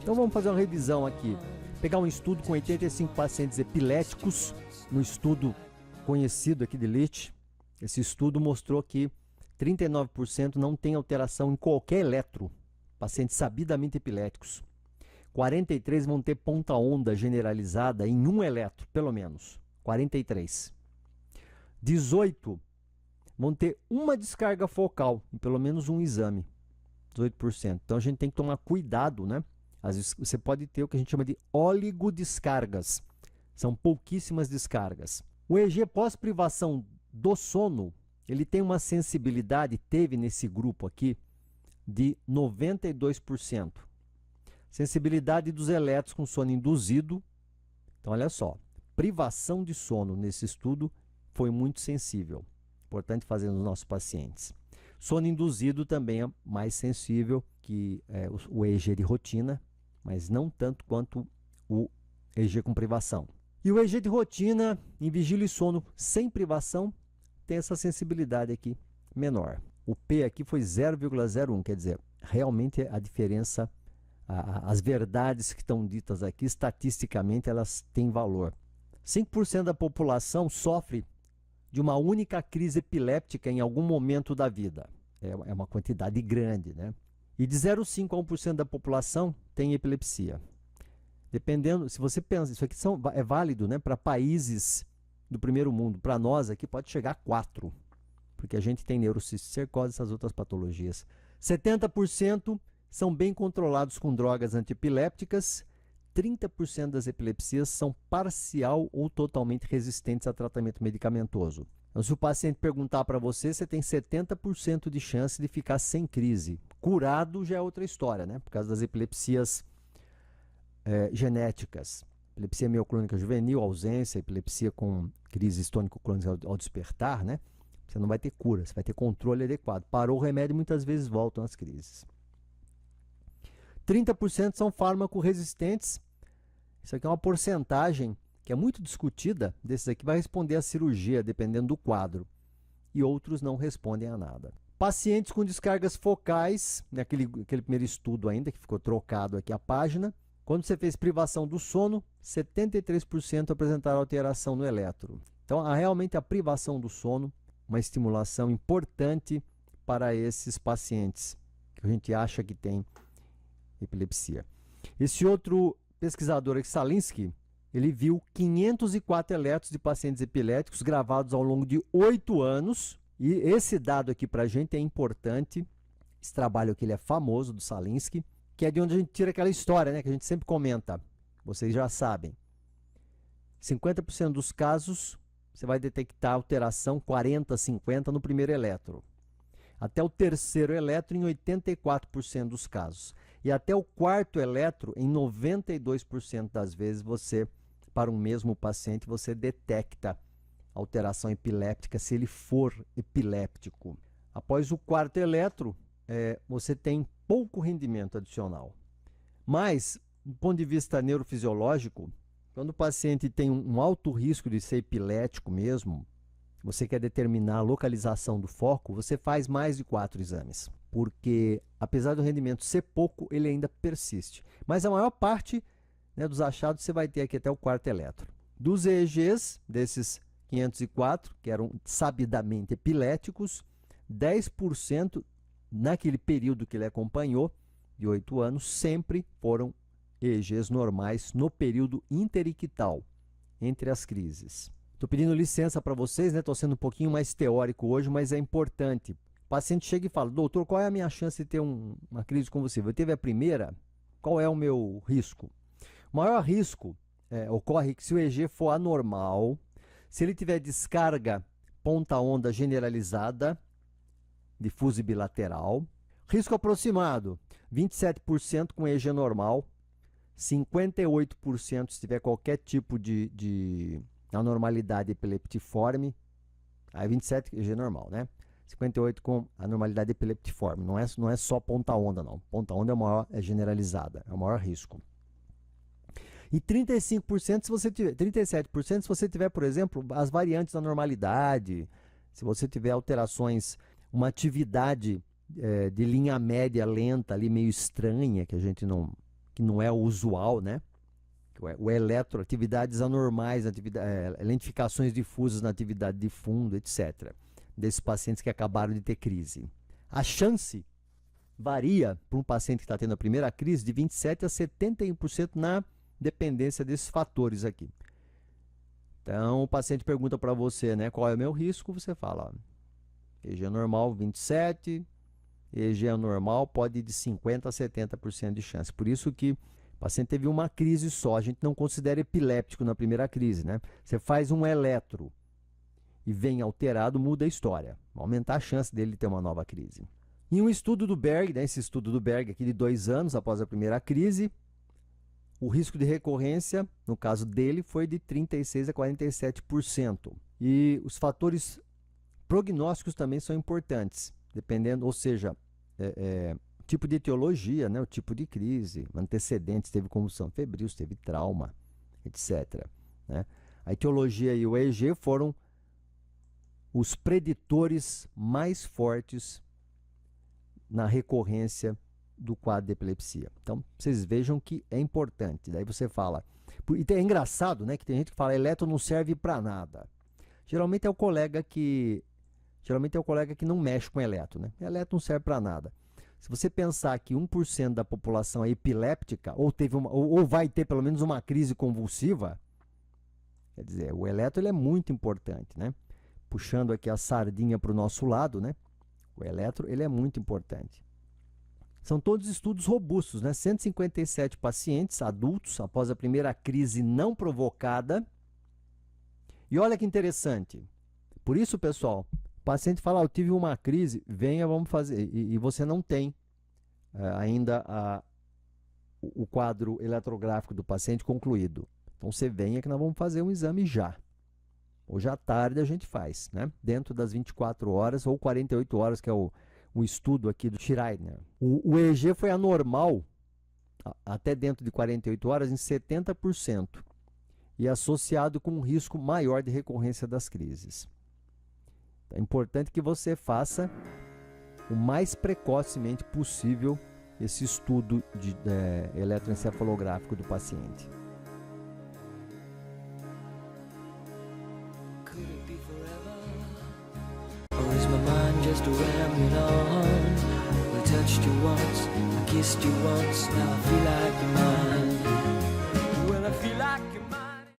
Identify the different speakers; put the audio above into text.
Speaker 1: Então vamos fazer uma revisão aqui. Pegar um estudo com 85 pacientes epiléticos, um estudo conhecido aqui de Licht. Esse estudo mostrou que 39% não tem alteração em qualquer eletro, pacientes sabidamente epiléticos. 43 vão ter ponta-onda generalizada em um eletro, pelo menos. 43. 18 vão ter uma descarga focal em pelo menos um exame. 18%. Então a gente tem que tomar cuidado, né? Às vezes você pode ter o que a gente chama de oligodescargas. São pouquíssimas descargas. O EEG pós-privação do sono, ele tem uma sensibilidade, teve nesse grupo aqui, de 92%. Sensibilidade dos eletros com sono induzido. Então, olha só, privação de sono nesse estudo foi muito sensível. Importante fazer nos nossos pacientes. Sono induzido também é mais sensível que o EEG de rotina, mas não tanto quanto o EEG com privação. E o EEG de rotina, em vigília e sono sem privação, tem essa sensibilidade aqui menor. O P aqui foi 0,01, quer dizer, realmente a diferença, as verdades que estão ditas aqui, estatisticamente, elas têm valor. 5% da população sofre de uma única crise epiléptica em algum momento da vida. É uma quantidade grande, né? E de 0,5% a 1% da população tem epilepsia. Dependendo, se você pensa, isso aqui é válido, né, para países do primeiro mundo. Para nós aqui pode chegar a 4%, porque a gente tem neurocisticercose e essas outras patologias. 70% são bem controlados com drogas antiepilépticas. 30% das epilepsias são parcial ou totalmente resistentes a tratamento medicamentoso. Então, se o paciente perguntar para você, você tem 70% de chance de ficar sem crise. Curado já é outra história, né? Por causa das epilepsias genéticas. Epilepsia mioclônica juvenil, ausência, epilepsia com crises tônico-clônicas ao despertar, né? Você não vai ter cura, você vai ter controle adequado. Parou o remédio, muitas vezes voltam as crises. 30% são fármaco-resistentes. Isso aqui é uma porcentagem que é muito discutida. Desses aqui vai responder à cirurgia, dependendo do quadro. E outros não respondem a nada. Pacientes com descargas focais, naquele primeiro estudo ainda, que ficou trocado aqui a página. Quando você fez privação do sono, 73% apresentaram alteração no eletro. Então, realmente a privação do sono, uma estimulação importante para esses pacientes que a gente acha que tem epilepsia. Esse outro pesquisador aqui, Salinsky, ele viu 504 eletros de pacientes epiléticos gravados ao longo de 8 anos. E esse dado aqui para a gente é importante. Esse trabalho aqui ele é famoso, do Salinsky, que é de onde a gente tira aquela história, né, que a gente sempre comenta. Vocês já sabem. 50% dos casos você vai detectar alteração 40, 50 no primeiro eletro. Até o terceiro eletro em 84% dos casos. E até o quarto eletro em 92% das vezes para um mesmo paciente, você detecta alteração epiléptica se ele for epiléptico. Após o quarto eletro, você tem pouco rendimento adicional. Mas, do ponto de vista neurofisiológico, quando o paciente tem um alto risco de ser epilético mesmo, você quer determinar a localização do foco, você faz mais de 4 exames. Porque, apesar do rendimento ser pouco, ele ainda persiste. Mas a maior parte, né, dos achados você vai ter aqui até o quarto eletro. Dos EEGs, desses 504, que eram sabidamente epiléticos, 10% naquele período que ele acompanhou, de 8 anos, sempre foram EEGs normais no período interictal, entre as crises. Estou pedindo licença para vocês, né? Estou sendo um pouquinho mais teórico hoje, mas é importante. O paciente chega e fala, doutor, qual é a minha chance de ter uma crise convulsiva? Eu teve a primeira, qual é o meu risco? O maior risco ocorre que se o EEG for anormal, se ele tiver descarga ponta-onda generalizada, difusa e bilateral, risco aproximado, 27% com EEG normal, 58% se tiver qualquer tipo de anormalidade epileptiforme, aí 27% EEG normal, né? 58% com anormalidade epileptiforme, não é só ponta-onda não, ponta-onda é generalizada, é o maior risco. E 35% se você tiver, 37% se você tiver, por exemplo, as variantes da normalidade, se você tiver alterações, uma atividade de linha média lenta ali, meio estranha, que não é o usual, né? O eletro, atividades anormais, lentificações difusas na atividade de fundo, etc. Desses pacientes que acabaram de ter crise. A chance varia para um paciente que está tendo a primeira crise de 27% a 71% na dependência desses fatores aqui. Então, o paciente pergunta para você, né, qual é o meu risco, você fala, ó, EG normal 27%, EG anormal pode ir de 50% a 70% de chance. Por isso que o paciente teve uma crise só, a gente não considera epiléptico na primeira crise, né? Você faz um eletro e vem alterado, muda a história. Vai aumentar a chance dele ter uma nova crise. Em um estudo do Berg, né, esse estudo do Berg aqui de 2 anos após a primeira crise, o risco de recorrência, no caso dele, foi de 36% a 47%. E os fatores prognósticos também são importantes, dependendo, ou seja, tipo de etiologia, né, o tipo de crise, antecedentes, teve convulsão febril, teve trauma, etc. Né? A etiologia e o EEG foram os preditores mais fortes na recorrência do quadro de epilepsia. Então, vocês vejam que é importante. Daí você fala... E é engraçado, né, que tem gente que fala eletro não serve para nada. Geralmente é o colega que não mexe com eletro, né? Eletro não serve para nada. Se você pensar que 1% da população é epiléptica, ou vai ter pelo menos uma crise convulsiva, quer dizer, o eletro ele é muito importante, né? Puxando aqui a sardinha para o nosso lado, né? O eletro ele é muito importante. São todos estudos robustos, né? 157 pacientes adultos após a primeira crise não provocada. E olha que interessante. Por isso, pessoal, o paciente fala, eu tive uma crise, venha, vamos fazer. E você não tem ainda o quadro eletrográfico do paciente concluído. Então, você venha que nós vamos fazer um exame já. Hoje à tarde a gente faz, né? Dentro das 24 horas ou 48 horas, que é o estudo aqui do Schreiner. O EEG foi anormal até dentro de 48 horas em 70% e associado com um risco maior de recorrência das crises. É importante que você faça o mais precocemente possível esse estudo de eletroencefalográfico do paciente.
Speaker 2: Just rambling on. I touched you once, I kissed you once. Now I feel like you're mine. Well, I feel like you're mine.